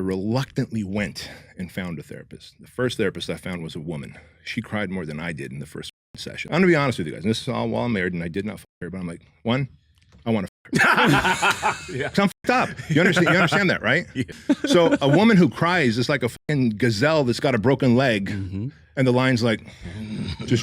reluctantly went and found a therapist. The first therapist I found was a woman. She cried more than I did in the first session. I'm gonna be honest with you guys, and this is all while I'm married, and I did not fuck her, but I'm like, one, I want to fuck her. Yeah. 'Cause I'm fucked up. You understand that, right? Yeah. So a woman who cries is like a fucking gazelle that's got a broken leg, and the line's like,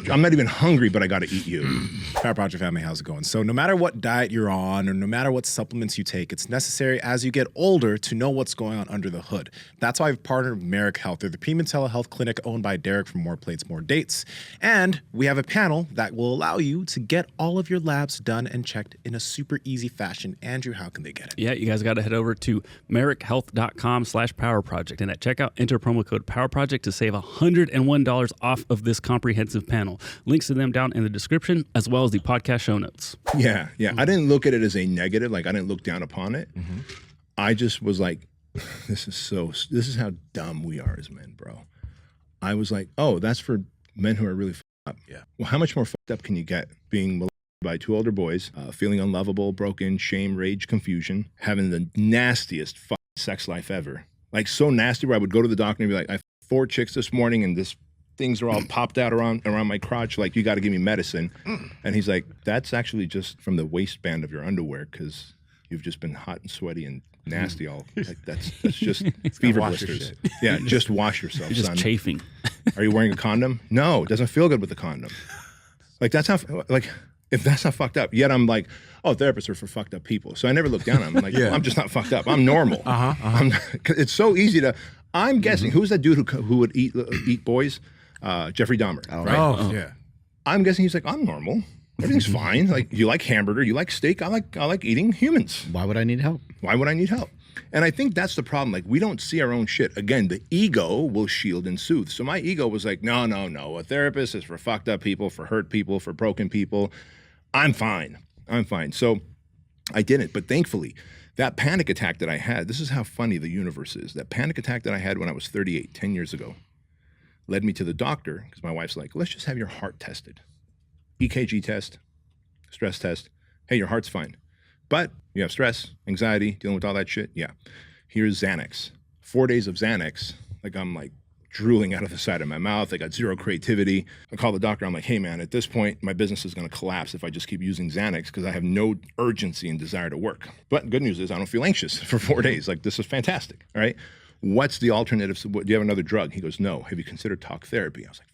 I'm not even hungry, but I gotta eat you. Power Project family, how's it going? So no matter what diet you're on or no matter what supplements you take, it's necessary as you get older to know what's going on under the hood. That's why I've partnered with Merrick Health. They're the premium telehealth clinic owned by Derek from More Plates, More Dates. And we have a panel that will allow you to get all of your labs done and checked in a super easy fashion. Andrew, how can they get it? Yeah, you guys got to head over to merrickhealth.com/powerproject. And at checkout, enter promo code PowerProject to save $101 off of this comprehensive panel. Links to them down in the description, as well as the podcast show notes. Yeah. I didn't look at it as a negative. Like, I didn't look down upon it. I just was like, this is how dumb we are as men, bro. I was like, oh, that's for men who are really fucked up. Yeah. Well, how much more fucked up can you get? Being molested by two older boys, feeling unlovable, broken, shame, rage, confusion, having the nastiest fucking sex life ever. Like, so nasty where I would go to the doctor and be like, I 4 chicks this morning and things are all popped out around my crotch, like, you got to give me medicine. And he's like, that's actually just from the waistband of your underwear, because you've just been hot and sweaty and nasty all. Like, that's just fever blisters. Yeah, just wash yourself, You're just son. chafing. Are you wearing a condom? No, it doesn't feel good with the condom. Like, that's how, like, if that's not fucked up, yet I'm like, oh, therapists are for fucked up people. So I never look down on them. I'm like, I'm just not fucked up. I'm normal. It's so easy to, I'm guessing, who's that dude who would eat boys? Jeffrey Dahmer, right? Oh, yeah. I'm guessing he's like, I'm normal. Everything's fine. Like, you like hamburger, you like steak. I like eating humans. Why would I need help? Why would I need help? And I think that's the problem. Like, we don't see our own shit. Again, the ego will shield and soothe. So my ego was like, no. A therapist is for fucked up people, for hurt people, for broken people. I'm fine. So I didn't. But thankfully, that panic attack that I had, this is how funny the universe is. That panic attack that I had when I was 38, 10 years ago, led me to the doctor, because my wife's like, let's just have your heart tested. EKG test, stress test. Hey, your heart's fine. But you have stress, anxiety, dealing with all that shit. Yeah. Here's Xanax. 4 days of Xanax. Like, I'm like drooling out of the side of my mouth. I got zero creativity. I call the doctor. I'm like, hey, man, at this point, my business is going to collapse if I just keep using Xanax, because I have no urgency and desire to work. But good news is I don't feel anxious for 4 days. Like, this is fantastic. All right. What's the alternative? Do you have another drug? He goes, no. Have you considered talk therapy? I was like,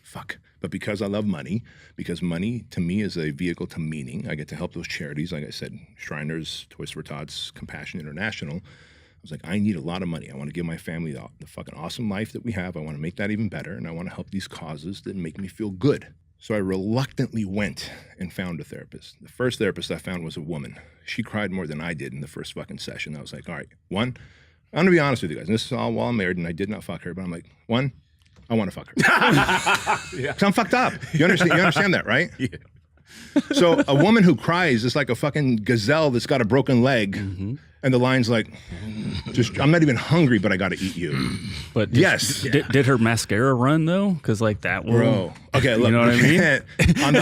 fuck. But because I love money, because money to me is a vehicle to meaning, I get to help those charities. Like I said, Shriners, Toys for Tots, Compassion International. I was like, I need a lot of money. I want to give my family the fucking awesome life that we have. I want to make that even better. And I want to help these causes that make me feel good. So I reluctantly went and found a therapist. The first therapist I found was a woman. She cried more than I did in the first fucking session. I was like, all right, one, I'm gonna be honest with you guys, and this is all while I'm married, and I did not fuck her, but I'm like, one, I want to fuck her. Because I'm fucked up. You understand that, right? Yeah. So a woman who cries is like a fucking gazelle that's got a broken leg, and the line's like, I'm not even hungry, but I got to eat you. But yes. Did her mascara run though? Because like that will. Bro. Okay, look. You know what I mean? on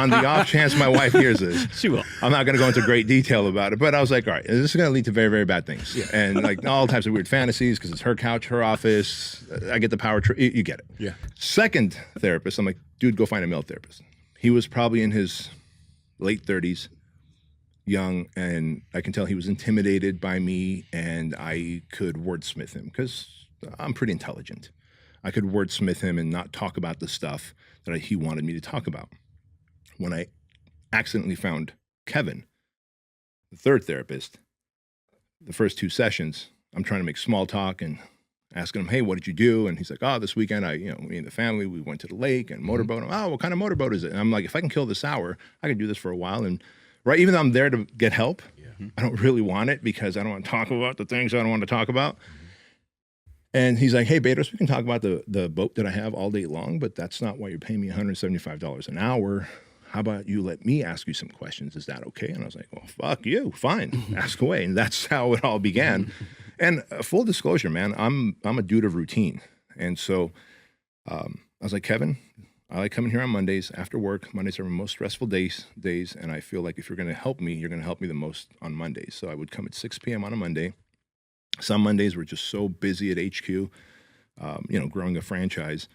the off chance my wife hears this, She will. I'm not going to go into great detail about it, but I was like, all right, this is going to lead to very, very bad things. Yeah. And like all types of weird fantasies, because it's her couch, her office. I get the power trip. You get it. Yeah. Second therapist, I'm like, dude, go find a male therapist. He was probably in his late 30s, young, and I can tell he was intimidated by me, and I could wordsmith him because I'm pretty intelligent. I could wordsmith him and not talk about the stuff that he wanted me to talk about. When I accidentally found Kevin, the third therapist, the first 2 sessions, I'm trying to make small talk and asking him, hey, what did you do? And he's like, oh, this weekend, me and the family, we went to the lake and motorboat. Oh, what kind of motorboat is it? And I'm like, if I can kill this hour, I can do this for a while. And right, even though I'm there to get help, I don't really want it because I don't want to talk about the things I don't want to talk about. And he's like, hey, Bedros, we can talk about the boat that I have all day long, but that's not why you're paying me $175 an hour. How about you let me ask you some questions? Is that okay? And I was like, well, fuck you. Fine. Ask away. And that's how it all began. And full disclosure, man, I'm a dude of routine. And so I was like, Kevin, I like coming here on Mondays after work. Mondays are my most stressful days. And I feel like if you're going to help me, you're going to help me the most on Mondays. So I would come at 6 p.m. on a Monday. Some Mondays were just so busy at HQ, growing a franchise,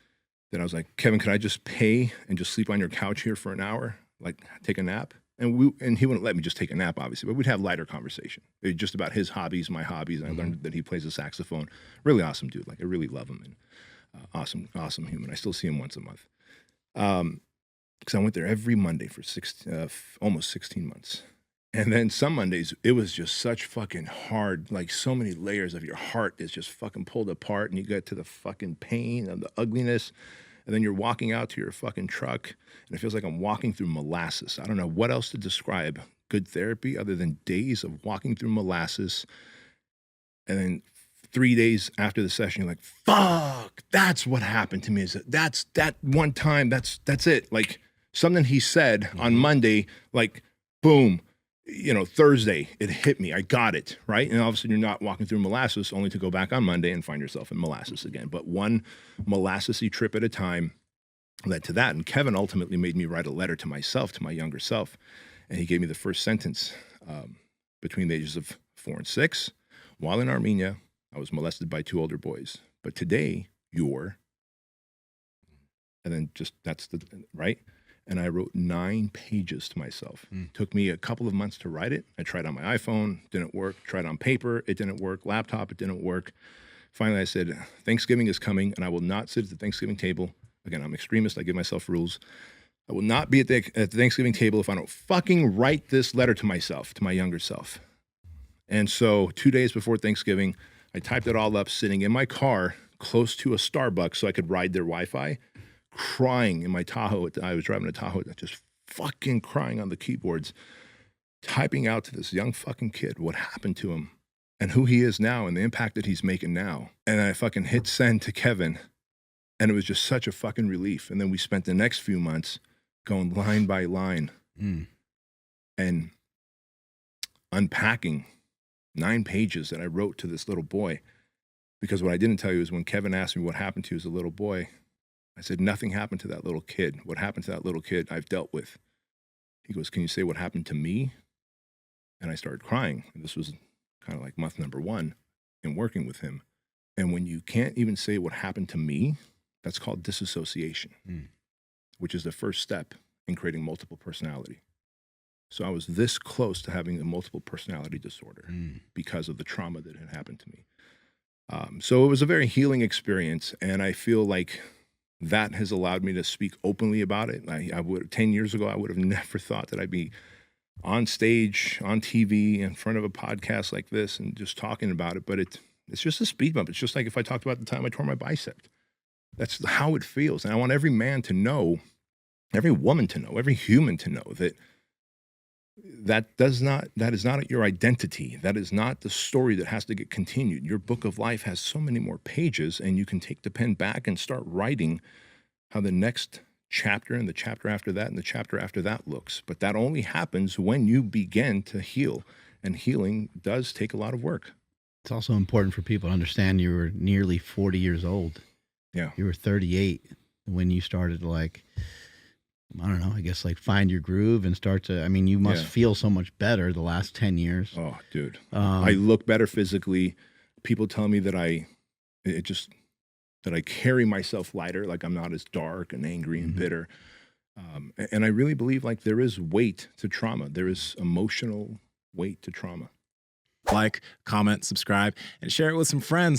that I was like, Kevin, could I just pay and just sleep on your couch here for an hour, like take a nap? And he wouldn't let me just take a nap, obviously, but we'd have lighter conversation. It was just about his hobbies, my hobbies. And I learned that he plays the saxophone. Really awesome dude. Like, I really love him, and awesome human. I still see him once a month. Because I went there every Monday for almost 16 months. And then some Mondays, it was just such fucking hard, like so many layers of your heart is just fucking pulled apart, and you get to the fucking pain and the ugliness. And then you're walking out to your fucking truck, and it feels like I'm walking through molasses. I don't know what else to describe good therapy other than days of walking through molasses. And then 3 days after the session, you're like, fuck, that's what happened to me. That's that one time, that's it. Like, something he said on Monday, like, boom, Thursday, it hit me. I got it, right? And all of a sudden you're not walking through molasses only to go back on Monday and find yourself in molasses again. But one molassesy trip at a time led to that. And Kevin ultimately made me write a letter to myself, to my younger self. And he gave me the first sentence. Between the ages of 4 and 6, while in Armenia, I was molested by 2 older boys. But today, you're, and then just that's the, right? And I wrote 9 pages to myself. Took me a couple of months to write it. I tried on my iPhone, didn't work. Tried on paper, it didn't work. Laptop, it didn't work. Finally, I said, Thanksgiving is coming, and I will not sit at the Thanksgiving table. Again, I'm extremist. I give myself rules. I will not be at the Thanksgiving table if I don't fucking write this letter to myself, to my younger self. And so 2 days before Thanksgiving, I typed it all up, sitting in my car close to a Starbucks so I could ride their Wi-Fi, crying in my Tahoe. I was driving a Tahoe, just fucking crying on the keyboards, typing out to this young fucking kid what happened to him and who he is now and the impact that he's making now. And I fucking hit send to Kevin, and it was just such a fucking relief. And then we spent the next few months going line by line and unpacking 9 pages that I wrote to this little boy. Because what I didn't tell you is when Kevin asked me what happened to you as a little boy, I said, nothing happened to that little kid. What happened to that little kid, I've dealt with. He goes, can you say what happened to me? And I started crying. And this was kind of like month number 1 in working with him. And when you can't even say what happened to me, that's called disassociation, which is the first step in creating multiple personality. So I was this close to having a multiple personality disorder because of the trauma that had happened to me. So it was a very healing experience, and I feel like that has allowed me to speak openly about it. I would 10 years ago, I would have never thought that I'd be on stage, on TV, in front of a podcast like this and just talking about it. But it's just a speed bump. It's just like if I talked about the time I tore my bicep. That's how it feels. And I want every man to know, every woman to know, every human to know that is not your identity. That is not the story that has to get continued. Your book of life has so many more pages, and you can take the pen back and start writing how the next chapter and the chapter after that and the chapter after that looks. But that only happens when you begin to heal, and healing does take a lot of work. It's also important for people to understand you were nearly 40 years old. Yeah. You were 38 when you started to, like, I don't know, I guess, like, find your groove and start to, I mean, you must feel so much better the last 10 years. Oh, dude. I look better physically. People tell me that I carry myself lighter, like I'm not as dark and angry and bitter. And I really believe, like, there is weight to trauma. There is emotional weight to trauma. Like, comment, subscribe, and share it with some friends.